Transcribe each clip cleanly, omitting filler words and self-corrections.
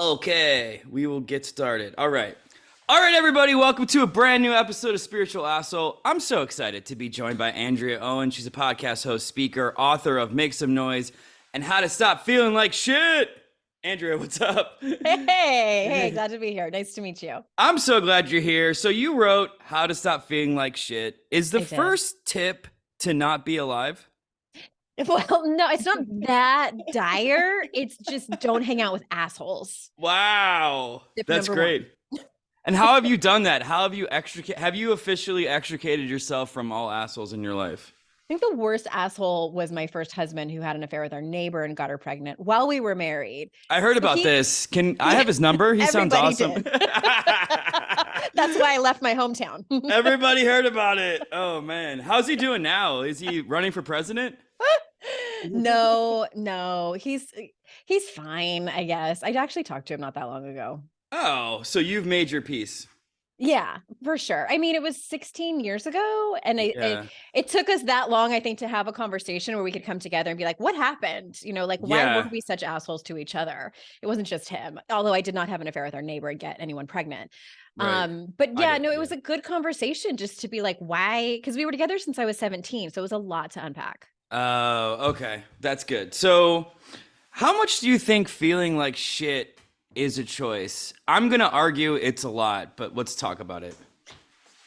Okay, we will get started. All right. All right, everybody, welcome to a brand new episode of Spiritual Asshole. I'm so excited to be joined by Andrea Owen. She's a podcast host, speaker, author of Make Some Noise and How to Stop Feeling Like Shit. Andrea, what's up? Hey, glad to be here. Nice to meet you. I'm so glad you're here. So you wrote How to Stop Feeling Like Shit. Is the first tip to not be alive? Well, no, it's not that dire. It's just don't hang out with assholes. Wow. That's great. And how have you done that? How have you officially extricated yourself from all assholes in your life? I think the worst asshole was my first husband, who had an affair with our neighbor and got her pregnant while we were married. I heard about this. Can I have his number? He sounds awesome. That's why I left my hometown. Everybody heard about it. Oh man. How's he doing now? Is he running for president? No. He's fine, I guess. I actually talked to him not that long ago. Oh, so you've made your peace. Yeah, for sure. I mean, it was 16 years ago, and it took us that long, I think, to have a conversation where we could come together and be like, what happened? Why were we such assholes to each other? It wasn't just him, although I did not have an affair with our neighbor and get anyone pregnant. Right. But yeah, it was a good conversation just to be like, why? Because we were together since I was 17, so it was a lot to unpack. Oh, okay. That's good. So how much do you think feeling like shit is a choice? I'm going to argue it's a lot, but let's talk about it.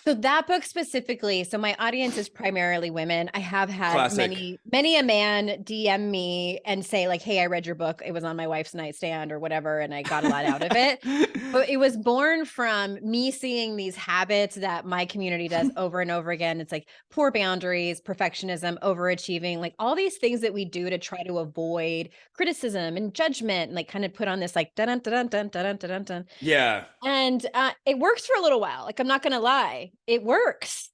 So that book specifically, so my audience is primarily women. I have had many a man DM me and say like, hey, I read your book. It was on my wife's nightstand or whatever, and I got a lot out of it. But it was born from me seeing these habits that my community does over and over again. It's like poor boundaries, perfectionism, overachieving, like all these things that we do to try to avoid criticism and judgment, and like kind of put on this like dun dun dun dun dun dun dun. Yeah. And it works for a little while. Like, I'm not going to lie. It works.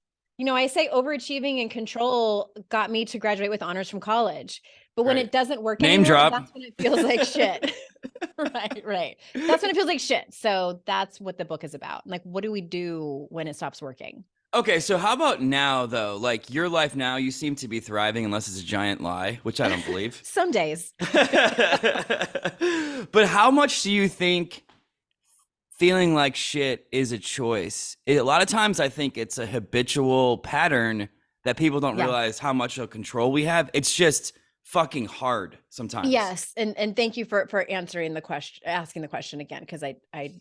I say overachieving and control got me to graduate with honors from college. But when it doesn't work anymore, that's when it feels like shit. Right. That's when it feels like shit. So that's what the book is about. Like, what do we do when it stops working? Okay, so how about now, though? Like, your life now, you seem to be thriving, unless it's a giant lie, which I don't believe. Some days. But how much do you think feeling like shit is a choice? A lot of times I think it's a habitual pattern that people don't realize how much of control we have. It's just fucking hard sometimes. Yes. And thank you for asking the question again, because I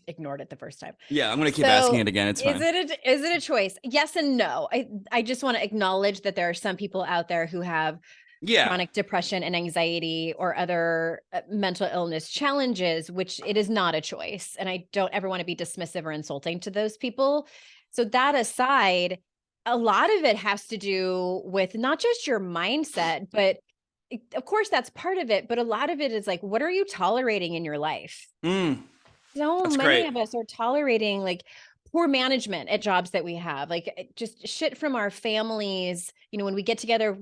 ignored it the first time. Yeah, I'm going to keep asking it again. It's fine. Is it a choice? Yes and no. I just want to acknowledge that there are some people out there who have chronic depression and anxiety or other mental illness challenges, which it is not a choice. And I don't ever want to be dismissive or insulting to those people. So that aside, a lot of it has to do with not just your mindset, but of course that's part of it. But a lot of it is like, what are you tolerating in your life? So many of us are tolerating like poor management at jobs that we have, like just shit from our families. When we get together,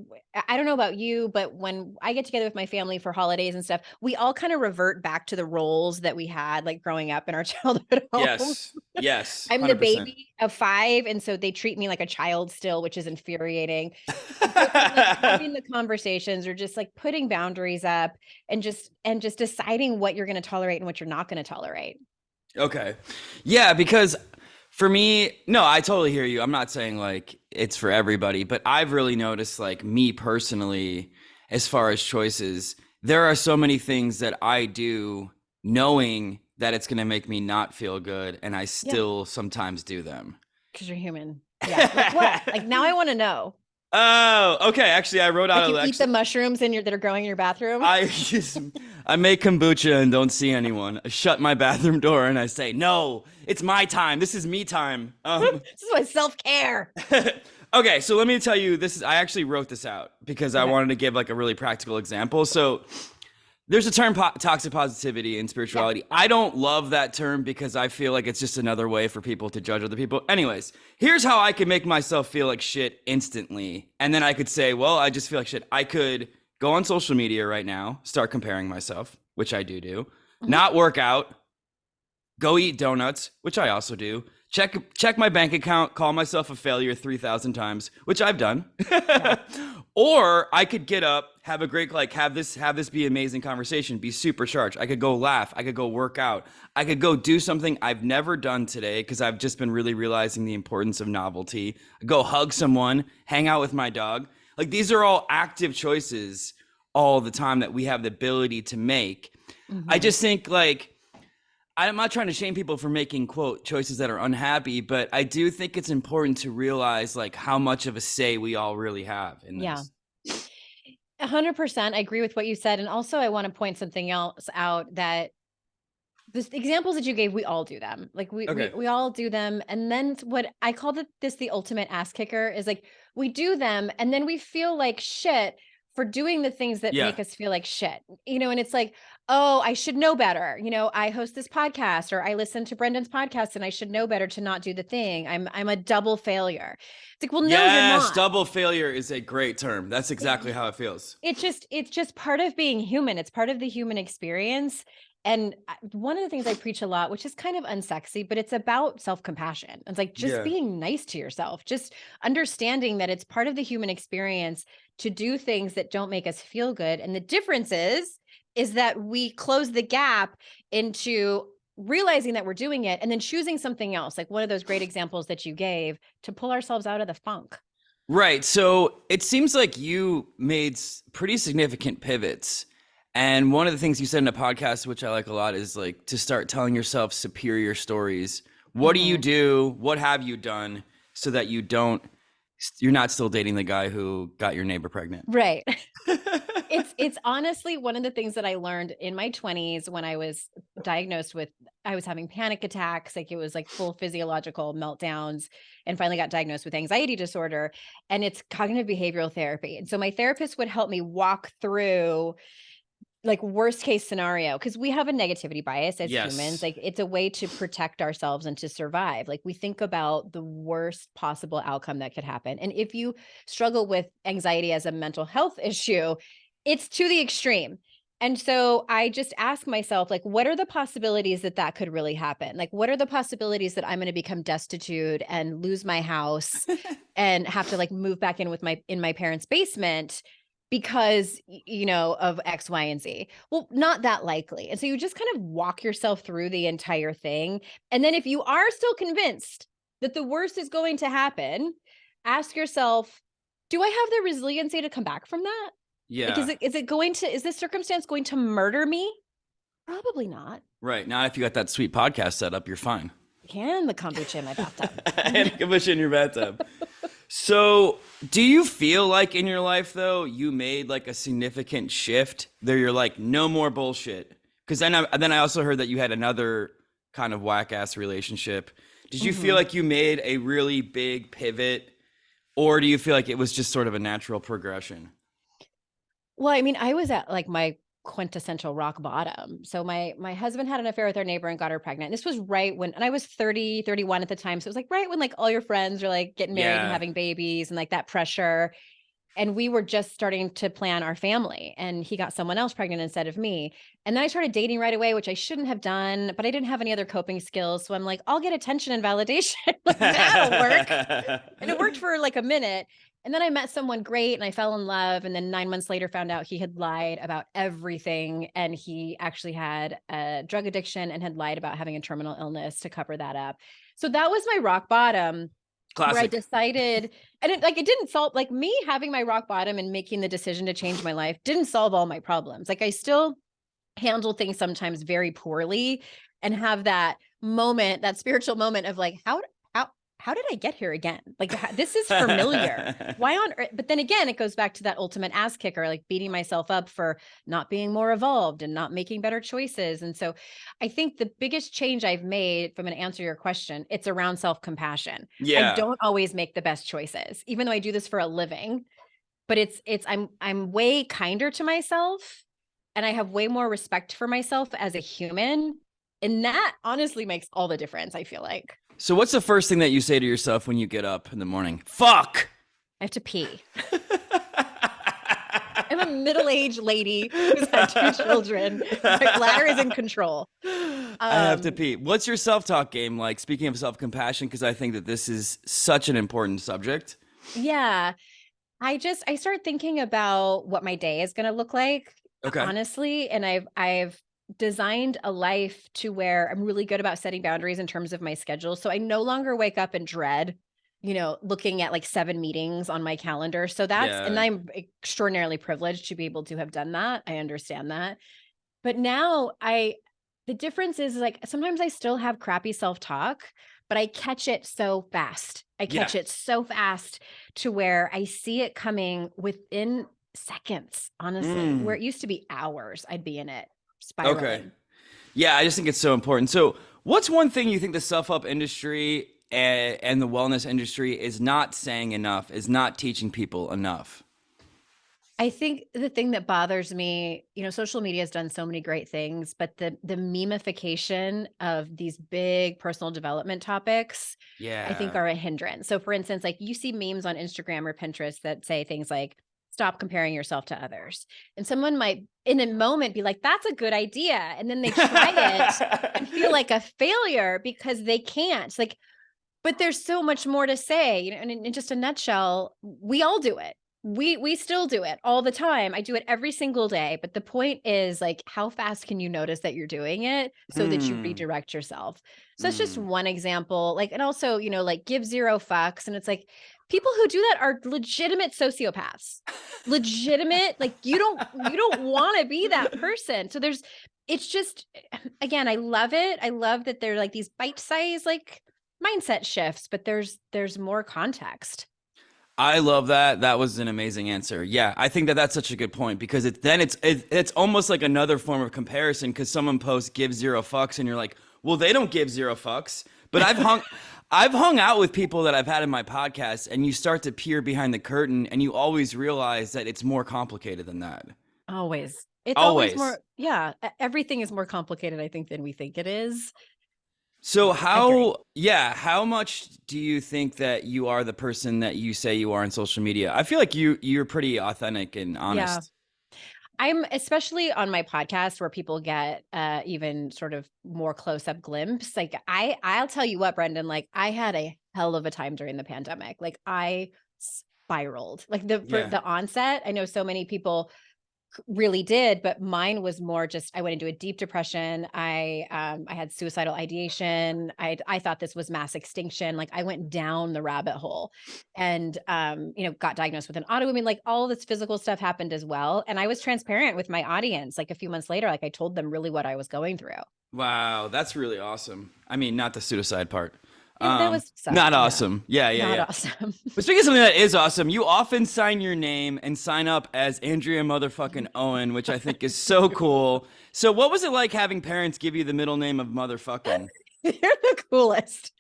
I don't know about you, but when I get together with my family for holidays and stuff, we all kind of revert back to the roles that we had like growing up in our childhood homes. Yes. I'm 100%. The baby of 5. And so they treat me like a child still, which is infuriating. Like, having the conversations or just like putting boundaries up and just deciding what you're going to tolerate and what you're not going to tolerate. Okay. Yeah, because for me, no, I totally hear you. I'm not saying like it's for everybody, but I've really noticed like me personally, as far as choices, there are so many things that I do knowing that it's going to make me not feel good. And I still sometimes do them. Because you're human. Yeah. Like what? Like now I want to know. Oh, okay. Actually, I wrote out. You eat the mushrooms that are growing in your bathroom. I make kombucha and don't see anyone. I shut my bathroom door and I say, "No, it's my time. This is me time." This is my self-care. Okay, so let me tell you. I actually wrote this out because I wanted to give like a really practical example. So there's a term toxic positivity in spirituality. Yeah. I don't love that term because I feel like it's just another way for people to judge other people. Anyways, here's how I can make myself feel like shit instantly. And then I could say, well, I just feel like shit. I could go on social media right now, start comparing myself, which I do, not work out, go eat donuts, which I also do, check my bank account, call myself a failure 3,000 times, which I've done. Or I could get up, have a great, like, have this be amazing conversation, be super charged. I could go laugh, I could go work out, I could go do something I've never done today because I've just been really realizing the importance of novelty. Go hug someone, hang out with my dog. Like, these are all active choices all the time that we have the ability to make. I just think, like, I'm not trying to shame people for making, quote, choices that are unhappy, but I do think it's important to realize, like, how much of a say we all really have in this. 100%. I agree with what you said. And also I want to point something else out, that the examples that you gave, we all do them. Like we all do them. And then what I call this the ultimate ass kicker is, like, we do them and then we feel like shit for doing the things that make us feel like shit, and it's like, oh, I should know better. I host this podcast, or I listen to Brendan's podcast, and I should know better to not do the thing. I'm a double failure. It's like, well, no, you're not. Double failure is a great term. That's exactly how it feels. It's just part of being human. It's part of the human experience. And one of the things I preach a lot, which is kind of unsexy, but it's about self-compassion. It's like just being nice to yourself, just understanding that it's part of the human experience to do things that don't make us feel good. And the difference is that we close the gap into realizing that we're doing it and then choosing something else, like one of those great examples that you gave, to pull ourselves out of the funk. Right. So it seems like you made pretty significant pivots. And one of the things you said in a podcast, which I like a lot, is like to start telling yourself superior stories. What do you do? What have you done so that you're not still dating the guy who got your neighbor pregnant? Right. It's honestly one of the things that I learned in my 20s when I was diagnosed with, I was having panic attacks. Like, it was like full physiological meltdowns, and finally got diagnosed with anxiety disorder, and it's cognitive behavioral therapy. And so my therapist would help me walk through, like, worst case scenario, because we have a negativity bias as humans. Like, it's a way to protect ourselves and to survive. Like, we think about the worst possible outcome that could happen. And if you struggle with anxiety as a mental health issue, it's to the extreme. And so I just ask myself, like, what are the possibilities that could really happen? Like, what are the possibilities that I'm going to become destitute and lose my house and have to, like, move back in my parents' basement because, of X, Y, and Z? Well, not that likely. And so you just kind of walk yourself through the entire thing. And then if you are still convinced that the worst is going to happen, ask yourself, do I have the resiliency to come back from that? Yeah. Like, is this circumstance going to murder me? Probably not. Right. Now, if you got that sweet podcast set up, you're fine. And the kombucha in my bathtub. And kombucha in your bathtub. So do you feel like in your life, though, you made like a significant shift there? You're like, no more bullshit. Because then I also heard that you had another kind of whack ass relationship. Did you feel like you made a really big pivot, or do you feel like it was just sort of a natural progression? Well, I mean, I was at like my quintessential rock bottom. So my husband had an affair with our neighbor and got her pregnant. This was right when, and I was 30, 31 at the time. So it was like right when, like, all your friends are like getting married and having babies, and like that pressure. And we were just starting to plan our family, and he got someone else pregnant instead of me. And then I started dating right away, which I shouldn't have done, but I didn't have any other coping skills. So I'm like, I'll get attention and validation. Like, that'll work. And it worked for like a minute. And then I met someone great and I fell in love. And then 9 months later found out he had lied about everything. And he actually had a drug addiction and had lied about having a terminal illness to cover that up. So that was my rock bottom. Classic. Where I decided, and it didn't solve, like, me having my rock bottom and making the decision to change my life didn't solve all my problems. Like, I still handle things sometimes very poorly and have that moment, that spiritual moment of like, how did I get here again? Like, this is familiar. Why on earth? But then again, it goes back to that ultimate ass kicker, like beating myself up for not being more evolved and not making better choices. And so I think the biggest change I've made, if I'm going to answer your question, it's around self-compassion. I don't always make the best choices, even though I do this for a living, but I'm way kinder to myself, and I have way more respect for myself as a human. And that honestly makes all the difference, I feel like. So what's the first thing that you say to yourself when you get up in the morning? Fuck! I have to pee. I'm a middle-aged lady who's had 2 children. My bladder is in control. I have to pee. What's your self-talk game like? Speaking of self-compassion, because I think that this is such an important subject. Yeah. I start thinking about what my day is going to look like, Okay. honestly, and I've designed a life to where I'm really good about setting boundaries in terms of my schedule. So I no longer wake up and dread, looking at like 7 meetings on my calendar. So and Yeah. I'm extraordinarily privileged to be able to have done that. I understand that. But now the difference is like sometimes I still have crappy self-talk, but I catch it so fast. I Yeah. catch it so fast to where I see it coming within seconds, honestly, where Mm. it used to be hours, I'd be in it Okay. spiraling. Yeah, I just think it's so important. So, what's one thing you think the self-help industry and the wellness industry is not saying enough, is not teaching people enough? I think the thing that bothers me, social media has done so many great things, but the memification of these big personal development topics, I think Yeah. are a hindrance. So for instance, like you see memes on Instagram or Pinterest that say things like, stop comparing yourself to others. And someone might in a moment be like, that's a good idea. And then they try it and feel like a failure because they can't. Like, but there's so much more to say, and in just a nutshell, we all do it. We still do it all the time. I do it every single day, but the point is like how fast can you notice that you're doing it so that you Mm. redirect yourself. So that's just Mm. one example. Like, and also, like give 0 fucks, and it's like people who do that are legitimate sociopaths. Legitimate, like you don't want to be that person. So it's just, again, I love it. I love that they're like these bite-sized like mindset shifts, but there's more context. I love that. That was an amazing answer. Yeah, I think that that's such a good point because it's almost like another form of comparison because someone posts give 0 fucks and you're like, well, they don't give 0 fucks. But I've hung out with people that I've had in my podcast, and you start to peer behind the curtain, and you always realize that it's more complicated than that. Always. It's always Always. more, yeah, everything is more complicated, I think, than we think it is. So I agree. how much do you think that you are the person that you say you are on social media? I feel like you're pretty authentic and Yeah. honest. I'm especially on my podcast where people get even sort of more close-up glimpse. Like I'll tell you what, Brendan, like I had a hell of a time during the pandemic. Like I spiraled. Like for Yeah. the onset, I know so many people really did, but mine was more just I went into a deep depression. I had suicidal ideation. I thought this was mass extinction. Like I went down the rabbit hole and got diagnosed with an autoimmune, like all this physical stuff happened as well. And I was transparent with my audience like a few months later, like I told them really what I was going through. Wow, that's really awesome. I mean, not the suicide part. That was Not sucked. Yeah. awesome. Yeah, yeah, Not yeah. awesome. But speaking of something that is awesome, you often sign your name and sign up as Andrea motherfucking Owen, which I think is so cool. So what was it like having parents give you the middle name of motherfucking? They're the coolest.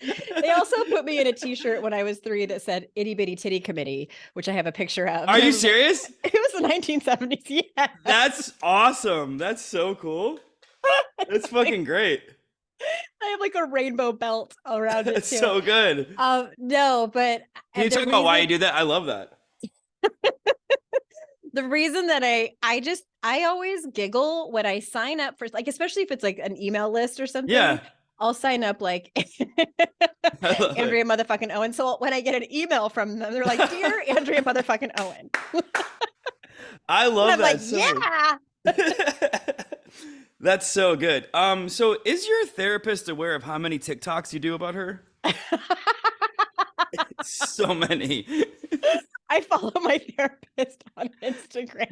They also put me in a t-shirt when I was 3 that said itty bitty titty committee, which I have a picture of. Are And I you was like, serious? it was the 1970s. Yeah. That's awesome. That's so cool. That's fucking great. I have like a rainbow belt around it That's too. so good. No, but Can you the talk about why you reason do that? I love that. the reason that I always giggle when I sign up for like, especially if it's like an email list or something, Yeah. I'll sign up like I love it. Andrea motherfucking Owen. So when I get an email from them, they're like, "Dear Andrea motherfucking Owen." I And love I'm like, that so "Yeah." That's so good. So is your therapist aware of how many TikToks you do about her? So many. I follow my therapist on Instagram.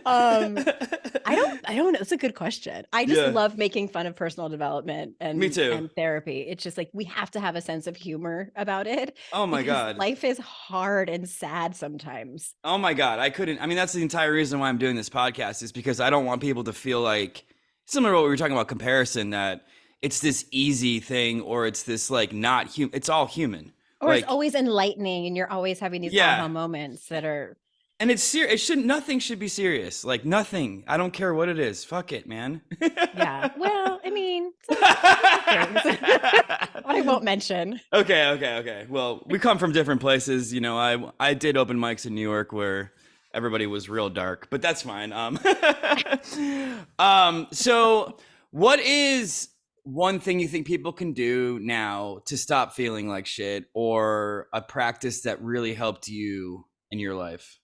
I don't know. It's a good question. I just Yeah, love making fun of personal development me and too. and therapy. It's just like we have to have a sense of humor about it Oh my because God. life is hard and sad sometimes. Oh my God. I couldn't. I mean, that's the entire reason why I'm doing this podcast is because I don't want people to feel like, similar to what we were talking about, comparison, that it's this easy thing or it's this like not human. It's all human. Or it's Like, always enlightening and you're always having these aha yeah. moments that are And it's serious. It shouldn't. Nothing should be serious. Like nothing. I don't care what it is. Fuck it, man. yeah. Well, I mean, things I won't mention. Okay, okay, okay. Well, we come from different places. You know, I did open mics in New York where everybody was real dark, but that's fine. So what one thing you think people can do now to stop feeling like shit, or a practice that really helped you in your life?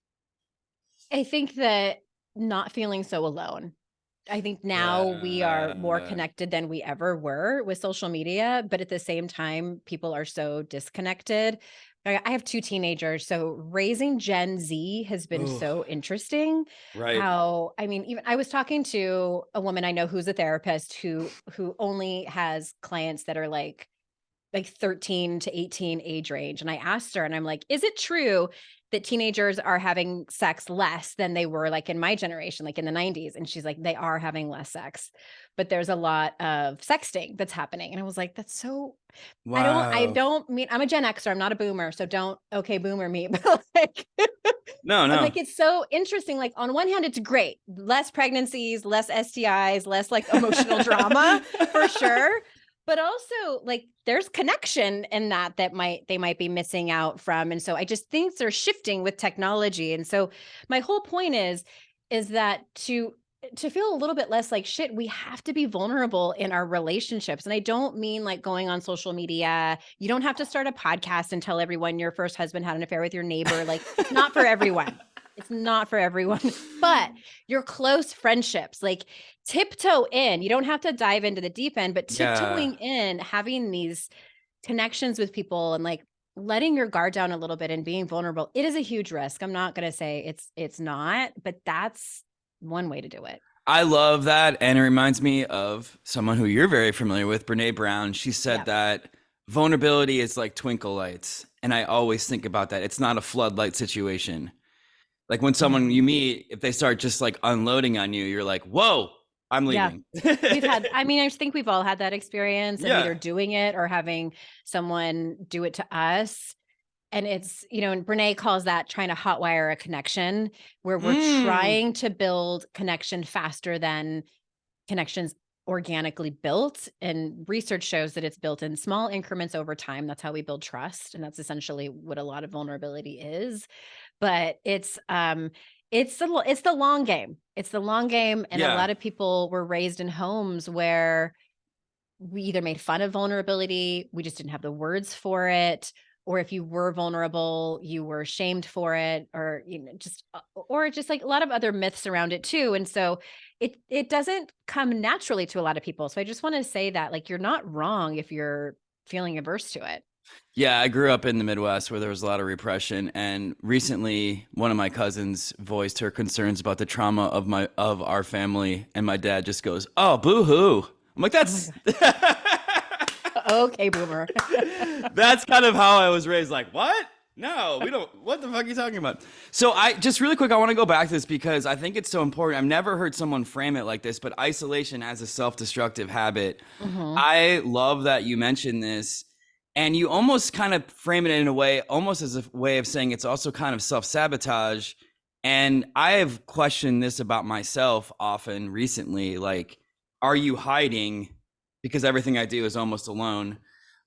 I think that not feeling so alone. I think now we are more Uh, connected than we ever were with social media, but at the same time, people are so disconnected. I have 2 teenagers, so raising Gen Z has been oh, so interesting. right. How I mean, even I was talking to a woman I know who's a therapist who only has clients that are like 13 to 18 age range. And I asked her, and I'm like, is it true that teenagers are having sex less than they were like in my generation, like in the 90s? And she's like, they are having less sex, but there's a lot of sexting that's happening. And I was like, that's so, I Wow. don't mean, I'm a Gen Xer, I'm not a boomer. So don't, okay, boomer me, but like, No, I'm no. like, it's so interesting. Like on one hand, it's great. Less pregnancies, less STIs, less like emotional drama for sure. But also like there's connection in that they might be missing out from. And so I just think they're shifting with technology. And so my whole point is that to feel a little bit less like shit, we have to be vulnerable in our relationships. And I don't mean like going on social media. You don't have to start a podcast and tell everyone your first husband had an affair with your neighbor. Like it's not for everyone. It's not for everyone, but your close friendships, like tiptoe in. You don't have to dive into the deep end, but Yeah. tiptoeing in, having these connections with people and like letting your guard down a little bit and being vulnerable. It is a huge risk. I'm not going to say it's not, but that's one way to do it. I love that. And it reminds me of someone who you're very familiar with, Brene Brown. She said Yeah. that vulnerability is like twinkle lights. And I always think about that. It's not a floodlight situation. Like when someone Mhm. you meet, if they start just like unloading on you, you're like, whoa, I'm Yeah. leaving. I mean, I think we've all had that experience of Yeah. either doing it or having someone do it to us. And it's, and Brene calls that trying to hotwire a connection where we're Mm. trying to build connection faster than connections organically built. And research shows that it's built in small increments over time. That's how we build trust. And that's essentially what a lot of vulnerability is. But it's the long game. It's the long game. And a Yeah. lot of people were raised in homes where we either made fun of vulnerability, we just didn't have the words for it, or if you were vulnerable, you were shamed for it, or or just like a lot of other myths around it too. And so it doesn't come naturally to a lot of people. So I just want to say that like you're not wrong if you're feeling averse to it. Yeah, I grew up in the Midwest where there was a lot of repression, and recently one of my cousins voiced her concerns about the trauma of our family, and my dad just goes, "Oh, boo-hoo." I'm like, Oh my "That's God. Okay, boomer. that's kind of how I was raised. Like, what? No, we don't. What the fuck are you talking about?" So I just really quick, I want to go back to this because I think it's so important. I've never heard someone frame it like this, but isolation as a self-destructive habit. Hmm. I love that you mentioned this, and you almost kind of frame it in a way, almost as a way of saying it's also kind of self-sabotage. And I have questioned this about myself often recently, like, are you hiding because everything I do is almost alone?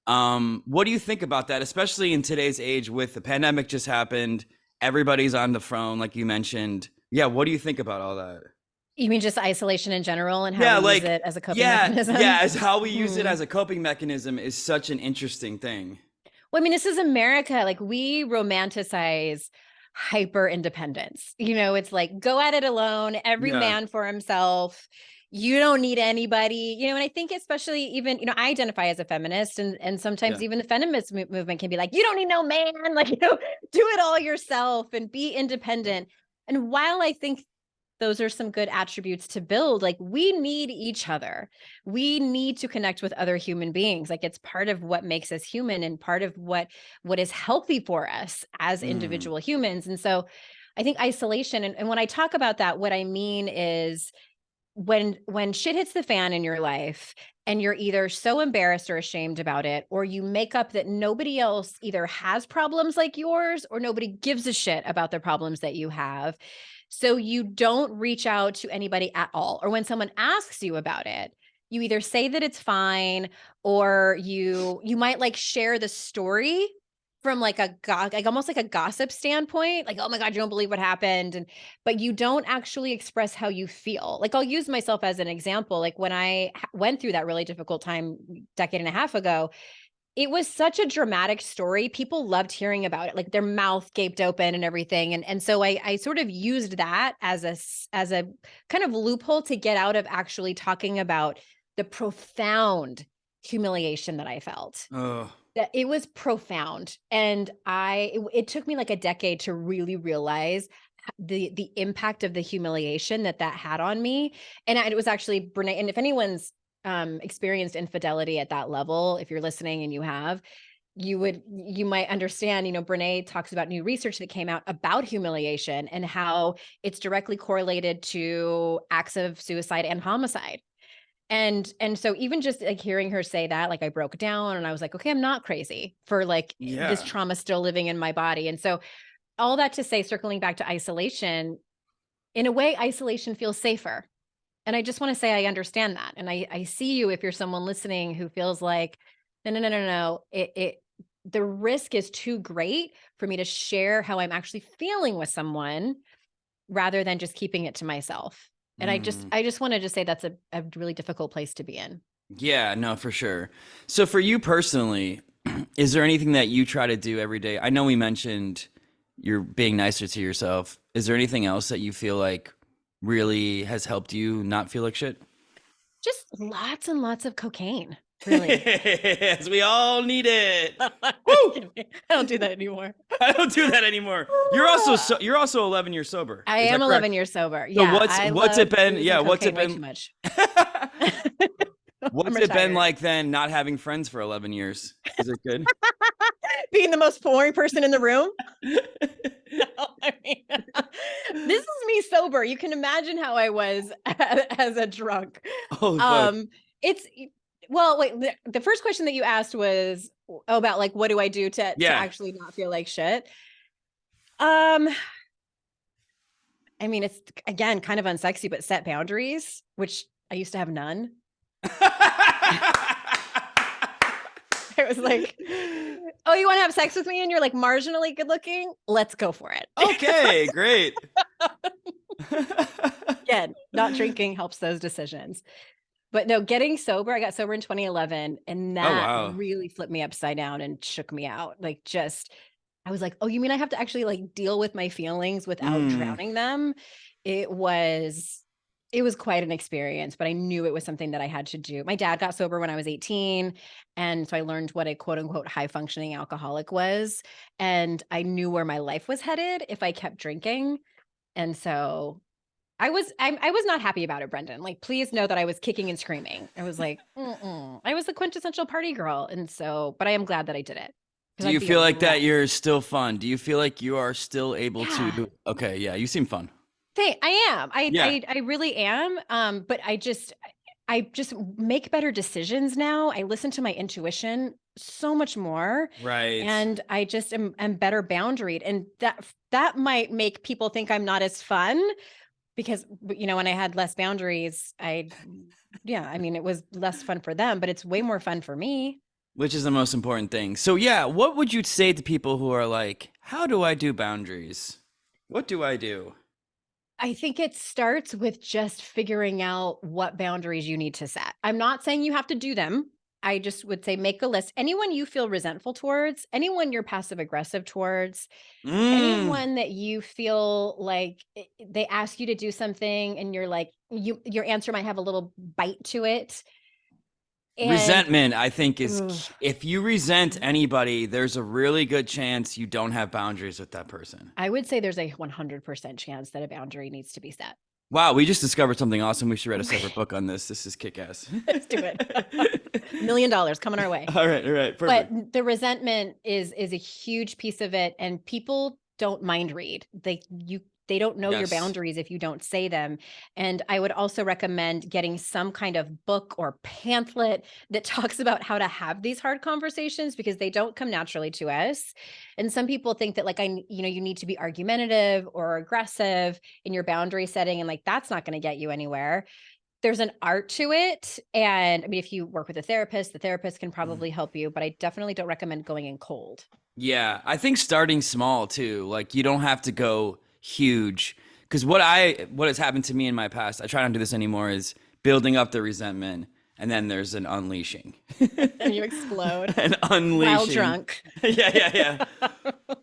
What do you think about that, especially in today's age with the pandemic just happened, everybody's on the phone, like you mentioned? Yeah, what do you think about all that? You mean just isolation in general and how Yeah, we use like, it as a coping yeah, mechanism? as how we use it Hmm. as a coping mechanism is such an interesting thing. Well, I mean, this is America. Like we romanticize hyper independence. It's like go at it alone, every Yeah, man for himself. You don't need anybody, and I think especially even, I identify as a feminist and sometimes yeah. even the feminist movement can be like, you don't need no man, like, do it all yourself and be independent. And while I think those are some good attributes to build, like we need each other, we need to connect with other human beings. Like it's part of what makes us human and part of what is healthy for us as Mm, individual humans. And so I think isolation, and when I talk about that, what I mean is when shit hits the fan in your life and you're either so embarrassed or ashamed about it, or you make up that nobody else either has problems like yours or nobody gives a shit about the problems that you have, so you don't reach out to anybody at all. Or when someone asks you about it, you either say that it's fine, or you might like share the story from like like almost like a gossip standpoint, like, oh my God, you don't believe what happened. And, but you don't actually express how you feel. Like I'll use myself as an example. Like when I went through that really difficult time decade and a half ago, it was such a dramatic story. People loved hearing about it, like their mouth gaped open and everything. And so I sort of used that as a kind of loophole to get out of actually talking about the profound humiliation that I felt. Oh, That it was profound. And it took me like a decade to really realize the impact of the humiliation that had on me. And it was actually Brene, and if anyone's experienced infidelity at that level, if you're listening and you have, you might understand, Brene talks about new research that came out about humiliation and how it's directly correlated to acts of suicide and homicide. And so even just like hearing her say that, like I broke down and I was like, okay, I'm not crazy for like this yeah. trauma still living in my body. And so all that to say, circling back to isolation, in a way, isolation feels safer. And I just want to say, I understand that. And I see you if you're someone listening who feels like, no. The risk is too great for me to share how I'm actually feeling with someone rather than just keeping it to myself. And Mm. I just wanted to say that's a really difficult place to be in. Yeah, no, for sure. So for you personally, is there anything that you try to do every day? I know we mentioned you're being nicer to yourself. Is there anything else that you feel like really has helped you not feel like shit? Just lots and lots of cocaine, really. Yes, we all need it. I'm Woo! kidding. I don't do that anymore. I don't do that anymore. You're also 11 years sober. I Is am that 11 correct? years sober. So Yeah, I what's it love been? booze and Yeah, what's it cocaine way too been? much. I'm What's it been retired. like then not having friends for 11 years? Is it good? Being the most boring person in the room. No, I mean, this is me sober. You can imagine how I was as a drunk. Holy fuck. Um, it's well, wait. The first question that you asked was about like what do I do to Yeah. actually not feel like shit. Um, I mean, it's again kind of unsexy, but set boundaries, which I used to have none. It was like, oh, you want to have sex with me and you're like marginally good looking? Let's go for it. Okay, great. Again, not drinking helps those decisions. But no, getting sober, I got sober in 2011 and Oh that wow. really flipped me upside down and shook me out. Like just I was like, "Oh, you mean I have to actually like deal with my feelings without Mm. drowning them?" It was it was quite an experience, but I knew it was something that I had to do. My dad got sober when I was 18, and so I learned what a quote unquote high functioning alcoholic was, and I knew where my life was headed if I kept drinking. And so I was not happy about it, Brendan. Like, please know that I was kicking and screaming. I was like, mm-mm. I was the quintessential party girl. And so, but I am glad that I did it because Do I'd you be a feel like that wreck. you're still fun? Do you feel like you are still able Yeah, to? Okay, yeah, you seem fun. I am. Yeah, I really am. But I just make better decisions now. I listen to my intuition so much more. right. And I just am better boundaried. And that might make people think I'm not as fun because, when I had less boundaries, yeah, I mean, it was less fun for them, but it's way more fun for me. Which is the most important thing. So yeah, what would you say to people who are like, "How do I do boundaries? What do I do?" I think it starts with just figuring out what boundaries you need to set. I'm not saying you have to do them. I just would say make a list. Anyone you feel resentful towards, anyone you're passive aggressive towards, Mm. anyone that you feel like they ask you to do something and you're like your answer might have a little bite to it. And Resentment, I think, is ugh, if you resent anybody, there's a really good chance you don't have boundaries with that person. I would say there's a 100% chance that a boundary needs to be set. Wow, we just discovered something awesome. We should write a separate book on this. This is kick ass. Let's do it. $1 million coming our way. All right, But perfect. the resentment is a huge piece of it, and people don't mind read. They don't know your Yes. boundaries if you don't say them. And I would also recommend getting some kind of book or pamphlet that talks about how to have these hard conversations because they don't come naturally to us. And some people think that like you need to be argumentative or aggressive in your boundary setting and like that's not going to get you anywhere. There's an art to it, and I mean, if you work with a therapist, the therapist can Mm. probably help you, but I definitely don't recommend going in cold. Yeah, I think starting small too. Like you don't have to go huge. Because what has happened to me in my past, I try not to do this anymore, is building up the resentment and then there's an unleashing. And you explode An while unleashing. drunk. Yeah.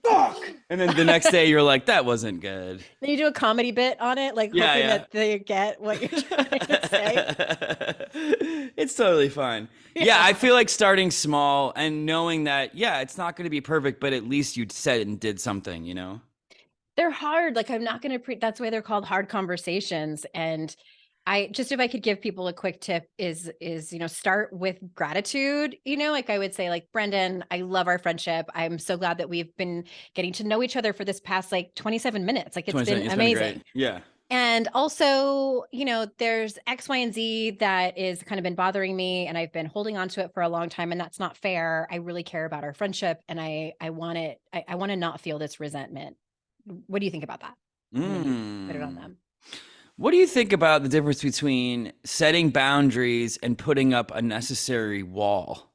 Fuck. And then the next day you're like, that wasn't good. Then you do a comedy bit on it, like hoping that they get what you're trying to say. It's totally fine. Yeah, I feel like starting small and knowing that, yeah, it's not going to be perfect, but at least you said and did something, you know? They're hard. Like I'm not going to that's why they're called hard conversations. And I just, if I could give people a quick tip is, start with gratitude, like I would say like, Brendan, I love our friendship. I'm so glad that we've been getting to know each other for this past like 27 minutes. Like it's been amazing. Great. Yeah. And also, there's X, Y, and Z that is kind of been bothering me and I've been holding on to it for a long time and that's not fair. I really care about our friendship and I want it. I want to not feel this resentment. What do you think about that? Put it on them. What do you think about the difference between setting boundaries and putting up a necessary wall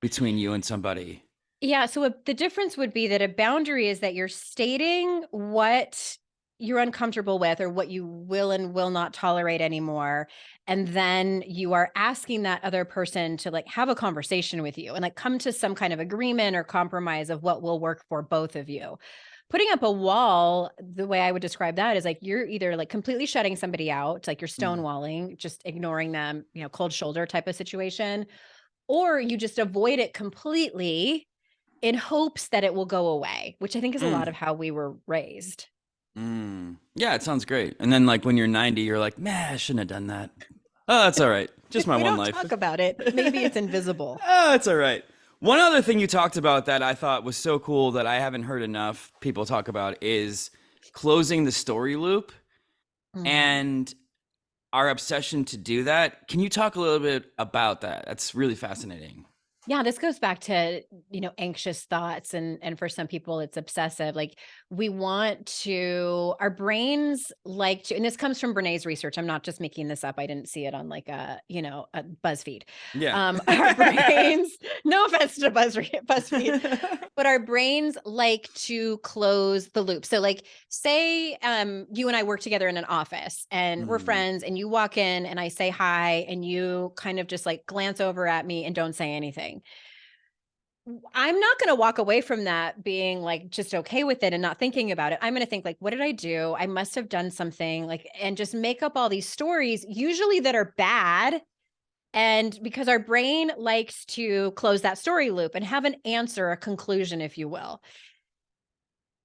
between you and somebody? Yeah. So the difference would be that a boundary is that you're stating what you're uncomfortable with or what you will and will not tolerate anymore. And then you are asking that other person to like have a conversation with you and like come to some kind of agreement or compromise of what will work for both of you. Putting up a wall, the way I would describe that is like you're either like completely shutting somebody out, like you're stonewalling, just ignoring them, cold shoulder type of situation, or you just avoid it completely in hopes that it will go away, which I think is a lot of how we were raised. Yeah, it sounds great. And then like when you're 90, you're like, man, I shouldn't have done that. Oh, that's all right. Just my one life. Talk about it. Maybe it's invisible. Oh, it's all right. One other thing you talked about that I thought was so cool that I haven't heard enough people talk about is closing the story loop and our obsession to do that. Can you talk a little bit about that? That's really fascinating. Yeah, this goes back to, anxious thoughts. And for some people, it's obsessive. Like we want to, our brains like to, and this comes from Brené's research. I'm not just making this up. I didn't see it on like a BuzzFeed. Yeah. Our brains, no offense to BuzzFeed, but our brains like to close the loop. So like say you and I work together in an office and we're friends and you walk in and I say hi and you kind of just like glance over at me and don't say anything. I'm not going to walk away from that being like just okay with it and not thinking about it. I'm going to think like, what did I do? I must have done something like, and just make up all these stories, usually that are bad. And because our brain likes to close that story loop and have an answer, a conclusion, if you will.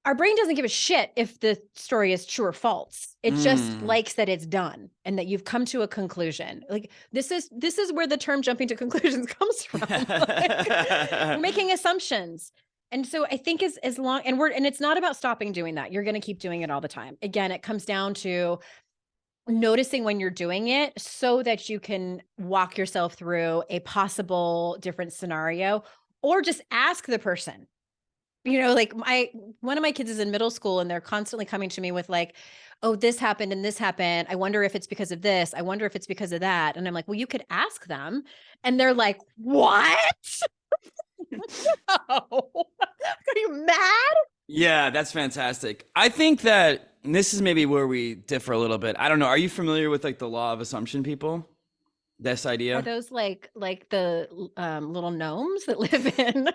Our brain doesn't give a shit if the story is true or false. It just likes that it's done and that you've come to a conclusion. Like this is where the term jumping to conclusions comes from. We're making assumptions. And so I think as long, and it's not about stopping doing that. You're going to keep doing it all the time. Again, it comes down to noticing when you're doing it so that you can walk yourself through a possible different scenario or just ask the person. Like one of my kids is in middle school and they're constantly coming to me with like, oh, this happened and this happened. I wonder if it's because of this. I wonder if it's because of that. And I'm like, well, you could ask them. And they're like, what? No. Are you mad? Yeah, that's fantastic. I think that this is maybe where we differ a little bit. I don't know. Are you familiar with like the law of assumption people? This idea? Are those like the little gnomes that live in?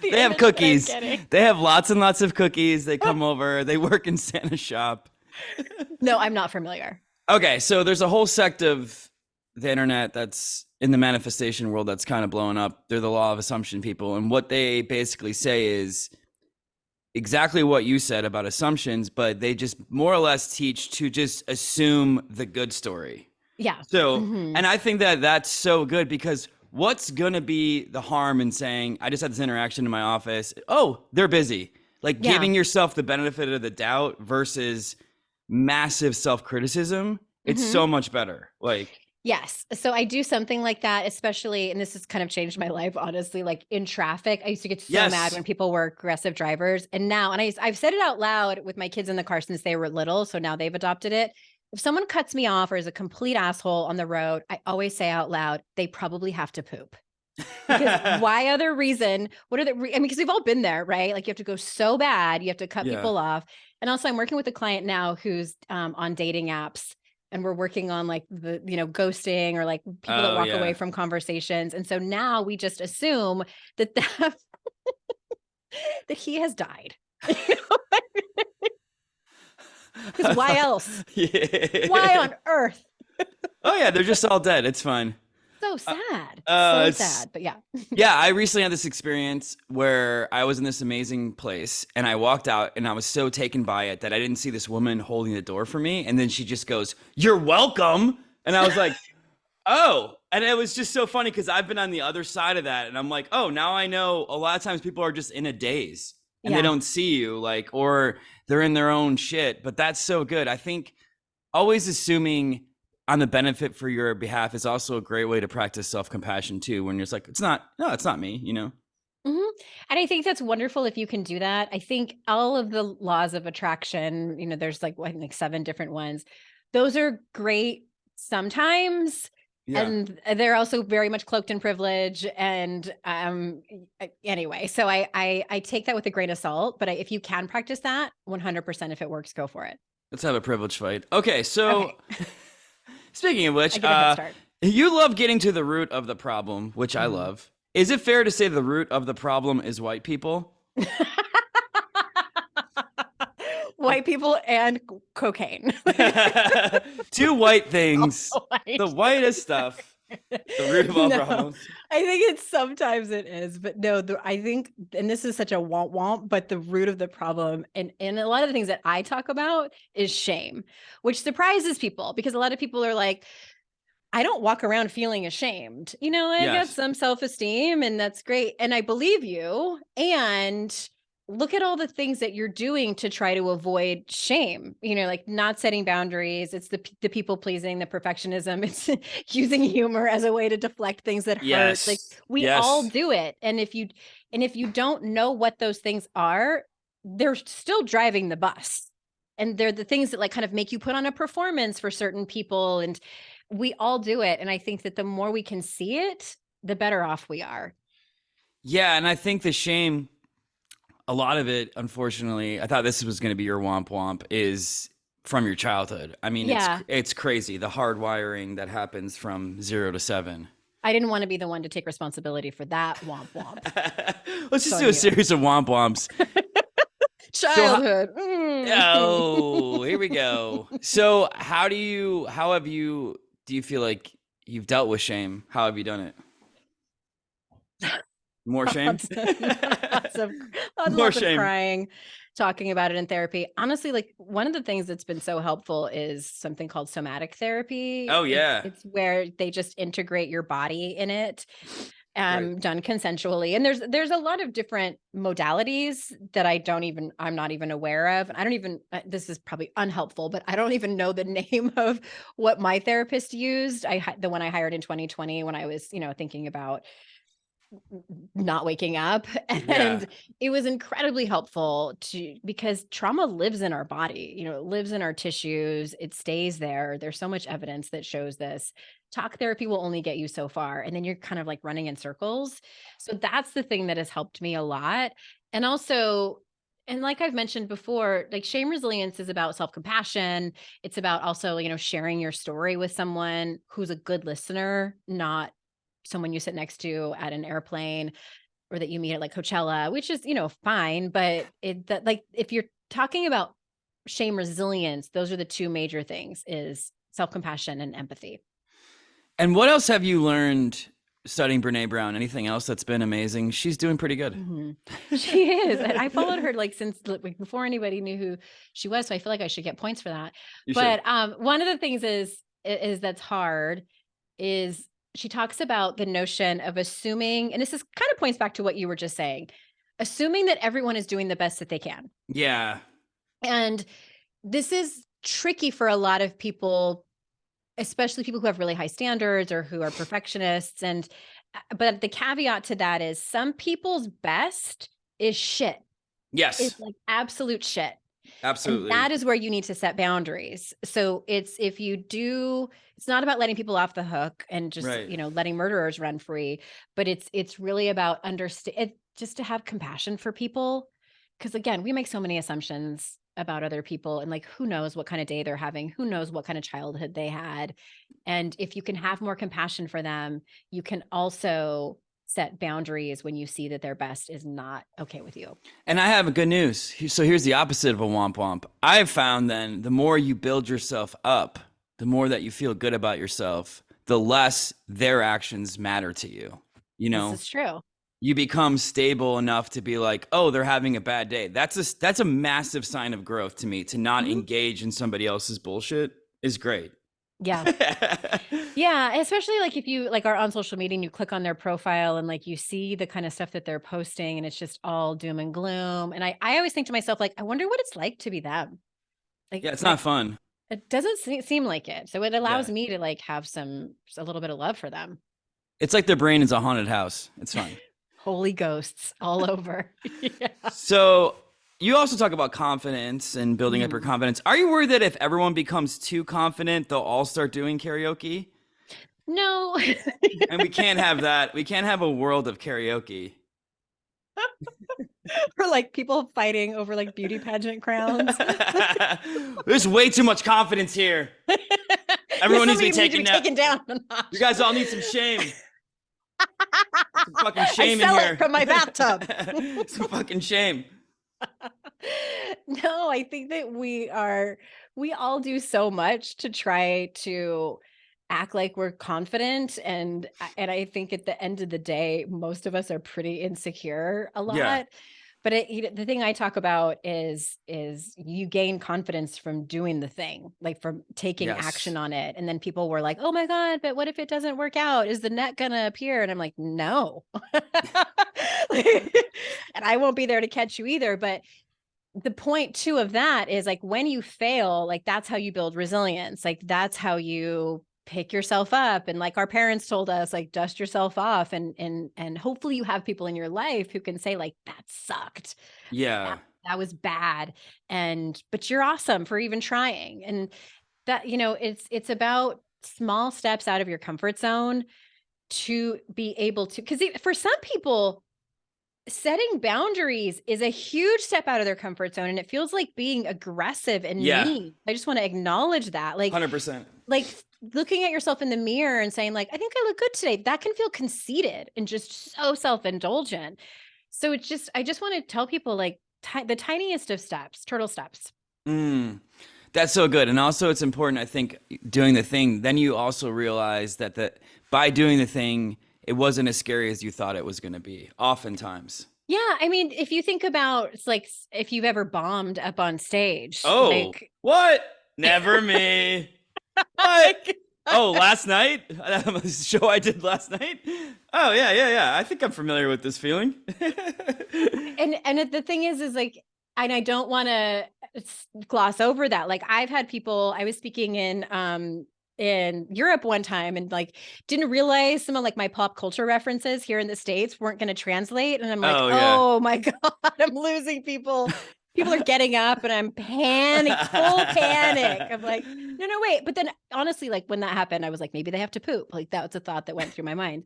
They have cookies. They have lots and lots of cookies. They come over. They work in Santa's shop. No, I'm not familiar. Okay, so there's a whole sect of the internet that's in the manifestation world that's kind of blowing up. They're the law of assumption people. And what they basically say is exactly what you said about assumptions, but they just more or less teach to just assume the good story. Yeah. So, and I think that that's so good because what's going to be the harm in saying, I just had this interaction in my office. Oh, they're busy. Like giving yourself the benefit of the doubt versus massive self-criticism. It's so much better. Like, yes. So I do something like that, especially, and this has kind of changed my life, honestly, like in traffic. I used to get so mad when people were aggressive drivers. And now, and I've said it out loud with my kids in the car since they were little. So now they've adopted it. If someone cuts me off or is a complete asshole on the road, I always say out loud, they probably have to poop. Because why other reason? What are the, I mean, because we've all been there, right? Like you have to go so bad, you have to cut people off. And also I'm working with a client now who's on dating apps, and we're working on like the, ghosting, or like people that walk away from conversations. And so now we just assume that that he has died. Because why else? Why on earth? Oh yeah, they're just all dead. It's fine. So sad. So sad. But yeah. Yeah, I recently had this experience where I was in this amazing place and I walked out and I was so taken by it that I didn't see this woman holding the door for me. And then she just goes, "You're welcome." And I was like, oh. And it was just so funny because I've been on the other side of that. And I'm like, oh, now I know a lot of times people are just in a daze and they don't see you, like, or they're in their own shit. But that's so good. I think always assuming on the benefit for your behalf is also a great way to practice self-compassion too, when you're just like, it's not me, Mm-hmm. And I think that's wonderful if you can do that. I think all of the laws of attraction, there's like, I think 7 different ones. Those are great sometimes. Yeah. And they're also very much cloaked in privilege. And anyway, so I take that with a grain of salt, but if you can practice that 100%, if it works, go for it. Let's have a privilege fight. Okay. So speaking of which, you love getting to the root of the problem, which I love. Is it fair to say the root of the problem is white people? White people and cocaine. 2 white things. The whitest stuff. The root of all problems. I think sometimes it is, but no, I think, and this is such a womp womp, but the root of the problem, and a lot of the things that I talk about is shame, which surprises people because a lot of people are like, I don't walk around feeling ashamed. I've got some self-esteem and that's great. And I believe you. And look at all the things that you're doing to try to avoid shame, like not setting boundaries. It's the people pleasing, the perfectionism. It's using humor as a way to deflect things that hurt. Like we all do it. And if you don't know what those things are, they're still driving the bus. And they're the things that like kind of make you put on a performance for certain people. And we all do it. And I think that the more we can see it, the better off we are. Yeah. And I think the shame, a lot of it, unfortunately, I thought this was going to be your womp womp, is from your childhood. I mean, it's crazy. The hardwiring that happens from 0 to 7. I didn't want to be the one to take responsibility for that womp womp. Let's just do a series of womp womps. Childhood. Oh, here we go. So do you feel like you've dealt with shame? How have you done it? More shame? Lots of crying, talking about it in therapy. Honestly, like one of the things that's been so helpful is something called somatic therapy. Oh yeah. It's where they just integrate your body in it. Done consensually. And there's a lot of different modalities that I'm not even aware of. And I don't even, this is probably unhelpful, but I don't even know the name of what my therapist used. The one I hired in 2020 when I was, thinking about not waking up. And it was incredibly helpful because trauma lives in our body, it lives in our tissues. It stays there. There's so much evidence that shows this. Talk therapy will only get you so far. And then you're kind of like running in circles. So that's the thing that has helped me a lot. And also, and like I've mentioned before, like shame resilience is about self-compassion. It's about also, sharing your story with someone who's a good listener, not someone you sit next to at an airplane or that you meet at like Coachella, which is, fine. But if you're talking about shame resilience, those are the 2 major things: is self-compassion and empathy. And what else have you learned studying Brene Brown? Anything else that's been amazing? She's doing pretty good. Mm-hmm. She is. And I followed her like since before anybody knew who she was. So I feel like I should get points for that. One of the things is that's hard is she talks about the notion of assuming, and this is kind of points back to what you were just saying, assuming that everyone is doing the best that they can. Yeah. And this is tricky for a lot of people, especially people who have really high standards or who are perfectionists. But the caveat to that is some people's best is shit. Yes. It's like absolute shit. Absolutely. And that is where you need to set boundaries. So it's not about letting people off the hook and just, Right. letting murderers run free, but it's really about just to have compassion for people. Because again, we make so many assumptions about other people, and like, who knows what kind of day they're having, who knows what kind of childhood they had. And if you can have more compassion for them, you can also set boundaries when you see that their best is not okay with you. And I have good news. So here's the opposite of a womp womp. I've found then the more you build yourself up, the more that you feel good about yourself, the less their actions matter to you. This is true. You become stable enough to be like, oh, they're having a bad day. That's a massive sign of growth to me. To not engage in somebody else's bullshit is great. Yeah. Yeah. Especially like if you like are on social media and you click on their profile and like you see the kind of stuff that they're posting and it's just all doom and gloom. And I always think to myself, like, I wonder what it's like to be them. Like, Yeah, it's not fun. It doesn't seem like it. So it allows me to like have a little bit of love for them. It's like their brain is a haunted house. It's fun. Holy ghosts all over. Yeah. So you also talk about confidence and building up your confidence. Are you worried that if everyone becomes too confident, they'll all start doing karaoke? No. And we can't have that. We can't have a world of karaoke. Or like people fighting over like beauty pageant crowns. There's way too much confidence here. Everyone needs to be taken down. You guys all need some shame. Some fucking shame I in fell here. it from my bathtub. Some fucking shame. No, I think that we all do so much to try to act like we're confident. And I think at the end of the day, most of us are pretty insecure a lot. Yeah. But the thing I talk about is you gain confidence from doing the thing, like from taking action on it. And then people were like, oh my God, but what if it doesn't work out? Is the net going to appear? And I'm like, no. And I won't be there to catch you either. But the point too of that is like when you fail, like that's how you build resilience. Like that's how you pick yourself up. And like our parents told us, like dust yourself off and hopefully you have people in your life who can say like, that sucked. Yeah. That was bad. But you're awesome for even trying. And that, it's about small steps out of your comfort zone to be able to, because for some people, setting boundaries is a huge step out of their comfort zone. And it feels like being aggressive and mean. I just want to acknowledge that. Like 100%. Like looking at yourself in the mirror and saying like, I think I look good today. That can feel conceited and just so self-indulgent. So I just want to tell people like the tiniest of steps, turtle steps. That's so good. And also it's important, I think, doing the thing. Then you also realize that by doing the thing, it wasn't as scary as you thought it was going to be, oftentimes. Yeah. I mean, if you think about, it's like, if you've ever bombed up on stage. Oh, like... what? Never me. What? Oh, last night? The show I did last night? Oh, yeah. I think I'm familiar with this feeling. and the thing is like, and I don't want to gloss over that. Like I've had people, I was speaking in Europe one time and like didn't realize some of like my pop culture references here in the States weren't going to translate. And I'm like, oh my God, I'm losing people. People are getting up and I'm full panic. I'm like, no, wait. But then honestly, like when that happened, I was like, maybe they have to poop. Like that was a thought that went through my mind.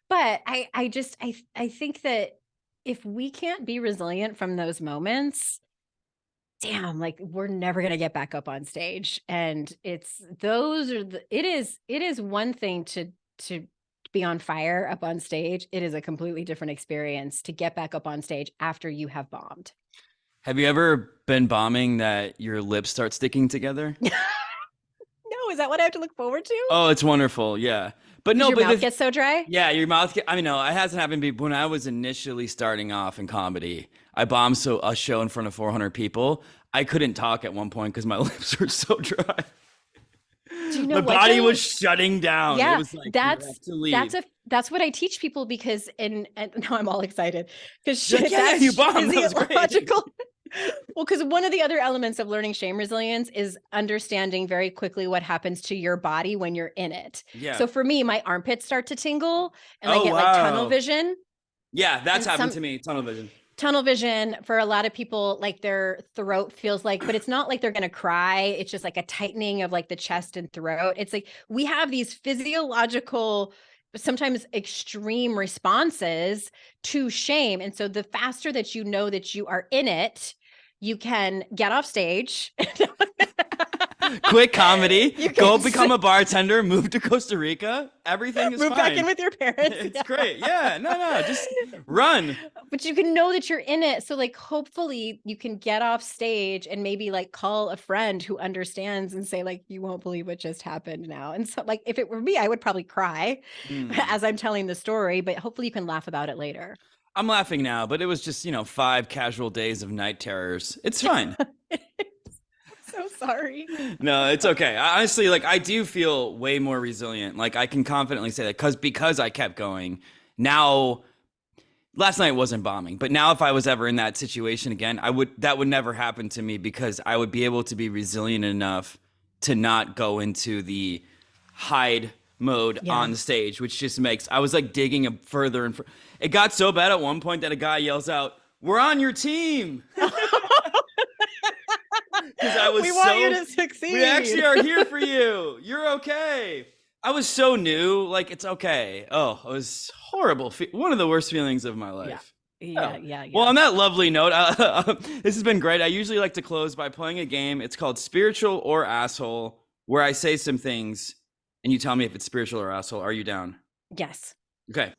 But I think that if we can't be resilient from those moments, damn, like we're never going to get back up on stage. And it is one thing to be on fire up on stage. It is a completely different experience to get back up on stage after you have bombed. Have you ever been bombing that your lips start sticking together? No, is that what I have to look forward to? Oh, it's wonderful. Yeah. But no, your mouth gets so dry? Yeah, your mouth. No, it hasn't happened to me. When I was initially starting off in comedy, I bombed a show in front of 400 people. I couldn't talk at one point because my lips were so dry. My body was shutting down. Yeah, it was like, that's what I teach people because and now I'm all excited because you bombed. That was great. Well, because one of the other elements of learning shame resilience is understanding very quickly what happens to your body when you're in it. Yeah. So for me, my armpits start to tingle and I get like tunnel vision. Yeah, that's happened to me. Tunnel vision. tunnel vision for a lot of people, like their throat feels like, but it's not like they're going to cry. It's just like a tightening of like the chest and throat. It's like we have these physiological, sometimes extreme responses to shame. And so the faster that you know that you are in it, you can get off stage. Quit comedy, go become a bartender, move to Costa Rica. Everything is move fine. Back in with your parents. It's great. Yeah, no, just run. But you can know that you're in it. So like, hopefully you can get off stage and maybe like call a friend who understands and say like, you won't believe what just happened now. And so like, if it were me, I would probably cry as I'm telling the story, but hopefully you can laugh about it later. I'm laughing now, but it was just, 5 casual days of night terrors. It's fine. So sorry. No, it's okay. Honestly, like I do feel way more resilient. Like I can confidently say that because I kept going. Now, last night wasn't bombing, but now if I was ever in that situation again, that would never happen to me because I would be able to be resilient enough to not go into the hide mode on the stage, which just makes, I was like digging further and further. It got so bad at one point that a guy yells out, "We're on your team." We want you to succeed. We actually are here for you. You're okay. I was so new. Like, it's okay. Oh, it was horrible. One of the worst feelings of my life. Yeah. Well, on that lovely note, this has been great. I usually like to close by playing a game. It's called Spiritual or Asshole, where I say some things and you tell me if it's spiritual or asshole. Are you down? Yes. Okay.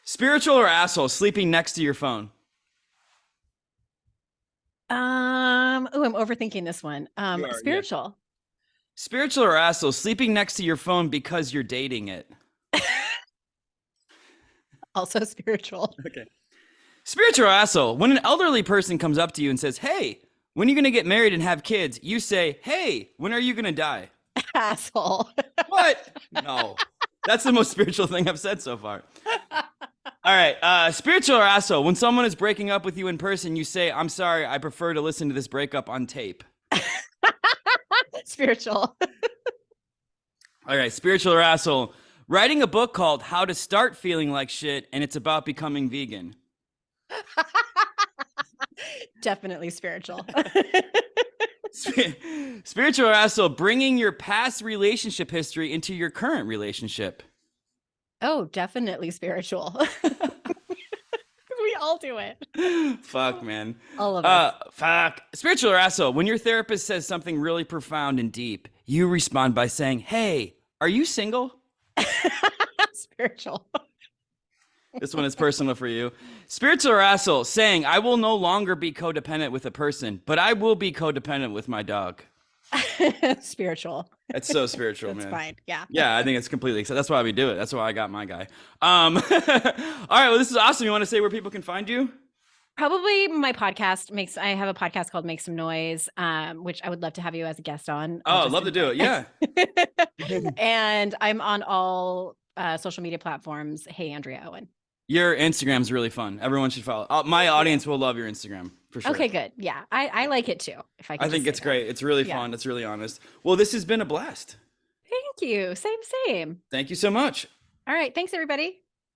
Spiritual or asshole, sleeping next to your phone? I'm overthinking this one. Spiritual. Yeah. Spiritual or asshole, sleeping next to your phone because you're dating it? Also spiritual. Okay. Spiritual or asshole, when an elderly person comes up to you and says, "Hey, when are you going to get married and have kids?" You say, "Hey, when are you going to die?" Asshole. What? No. That's the most spiritual thing I've said so far. All right. Spiritual or asshole, when someone is breaking up with you in person, you say, "I'm sorry, I prefer to listen to this breakup on tape." Spiritual. All right. Spiritual or asshole, writing a book called How to Start Feeling Like Shit, and it's about becoming vegan. Definitely spiritual. Spiritual or asshole, bringing your past relationship history into your current relationship. Oh, definitely spiritual. We all do it. Fuck, man. All of us. Fuck. Spiritual or asshole, when your therapist says something really profound and deep, you respond by saying, "Hey, are you single?" Spiritual. This one is personal for you. Spiritual or asshole, saying, "I will no longer be codependent with a person, but I will be codependent with my dog." Spiritual. That's so spiritual, That's man. fine. Yeah. Yeah, I think it's completely. That's why we do it. That's why I got my guy. All right. Well, this is awesome. You want to say where people can find you? Probably my podcast I have a podcast called Make Some Noise, which I would love to have you as a guest on. Oh, I'd love to do it. Yeah. And I'm on all social media platforms. Hey, Andrea Owen. Your Instagram's really fun. Everyone should follow. My audience will love your Instagram for sure. Okay, good. Yeah, I like it too. If I think it's great. It's really fun. It's really honest. Well, this has been a blast. Thank you. Same. Thank you so much. All right. Thanks, everybody.